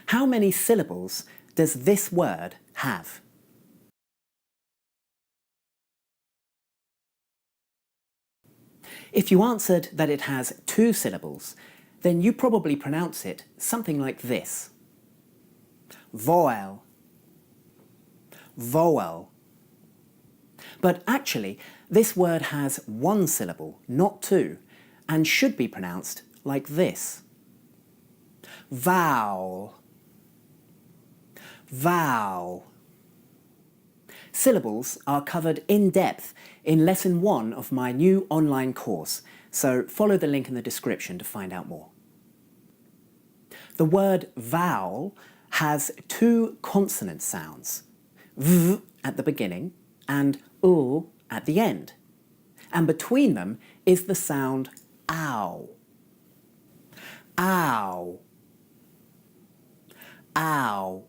How many syllables does this word have? If you answered that it has 2 syllables, then you probably pronounce it something like this. Vowel, Vowel. But actually, this word has 1 syllable, not 2, and should be pronounced like this. Vowel, Vowel. Syllables are covered in depth in Lesson 1 of my new online course, so follow the link in the description to find out more. The word vowel has 2 consonant sounds, v at the beginning and u at the end, and between them is the sound ow. Ow. Ow.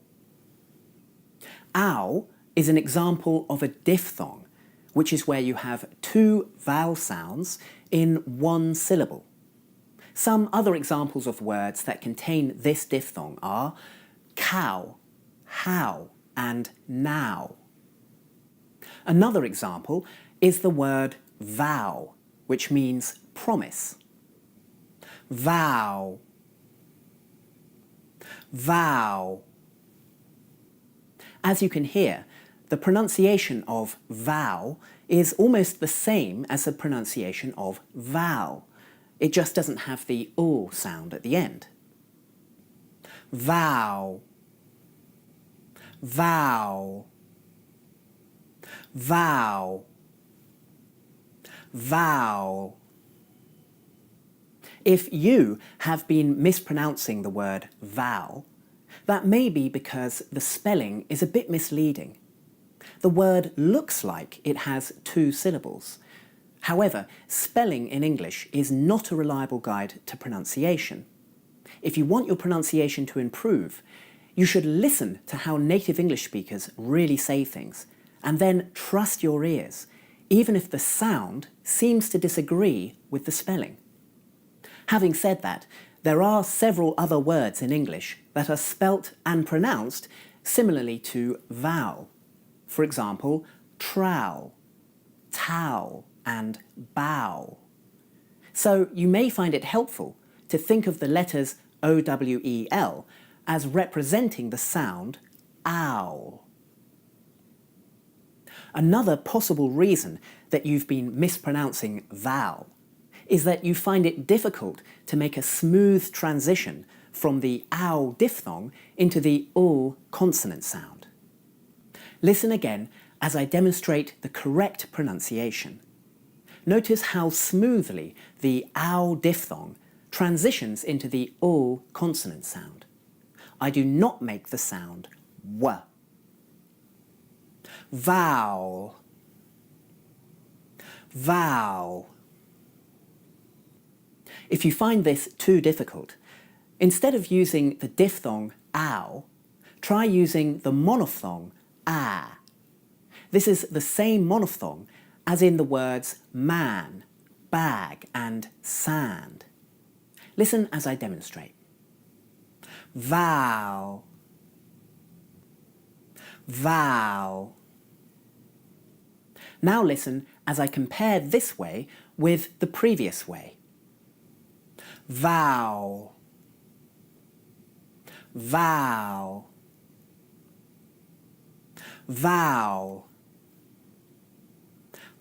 Ow is an example of a diphthong, which is where you have 2 vowel sounds in 1 syllable. Some other examples of words that contain this diphthong are cow, how, and now. Another example is the word vow, which means promise. Vow, vow. As you can hear, the pronunciation of vow is almost the same as the pronunciation of vowel. It just doesn't have the o sound at the end. Vow, vow, vow, vow. If you have been mispronouncing the word vow, that may be because the spelling is a bit misleading. The word looks like it has 2 syllables. However, spelling in English is not a reliable guide to pronunciation. If you want your pronunciation to improve, you should listen to how native English speakers really say things, and then trust your ears, even if the sound seems to disagree with the spelling. Having said that, there are several other words in English that are spelt and pronounced similarly to vowel. For example, trowel, towel, and bow. So you may find it helpful to think of the letters O-W-E-L as representing the sound owl. Another possible reason that you've been mispronouncing vowel is that you find it difficult to make a smooth transition from the ow diphthong into the o consonant sound. Listen again as I demonstrate the correct pronunciation. Notice how smoothly the ow diphthong transitions into the o consonant sound. I do not make the sound w. Vowel, vowel. If you find this too difficult, instead of using the diphthong ow, try using the monophthong a. This is the same monophthong as in the words man, bag, and sand. Listen as I demonstrate. Vow, vow. Now listen as I compare this way with the previous way. Vow, vow, vow,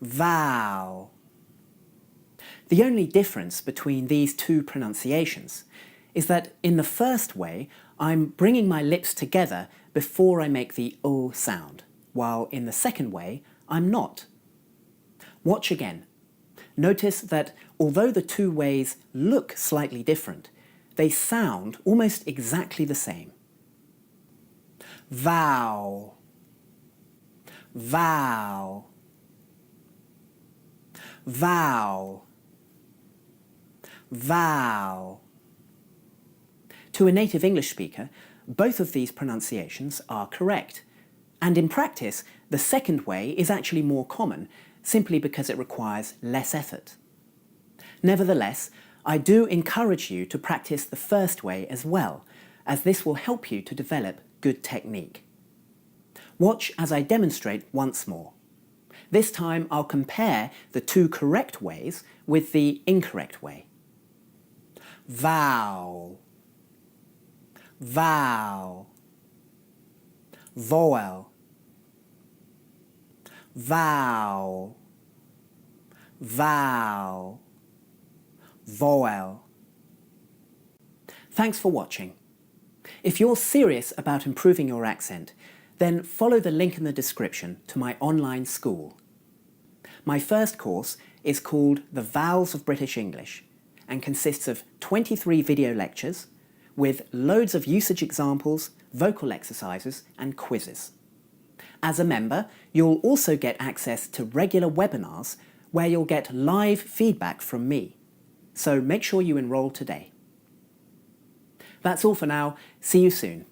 vow. The only difference between these 2 pronunciations is that in the first way, I'm bringing my lips together before I make the O sound, while in the second way, I'm not. Watch again. Notice that although the 2 ways look slightly different, they sound almost exactly the same. Vow, vow, vow, vow. To a native English speaker, both of these pronunciations are correct. And in practice, the second way is actually more common, simply because it requires less effort. Nevertheless, I do encourage you to practice the first way as well, as this will help you to develop good technique. Watch as I demonstrate once more. This time I'll compare the two correct ways with the incorrect way. Vowel, vowel, vowel, vowel, vowel, vowel. Thanks for watching. If you're serious about improving your accent, then follow the link in the description to my online school. My first course is called The Vowels of British English and consists of 23 video lectures with loads of usage examples, vocal exercises and quizzes. As a member, you'll also get access to regular webinars where you'll get live feedback from me. So make sure you enroll today. That's all for now. See you soon.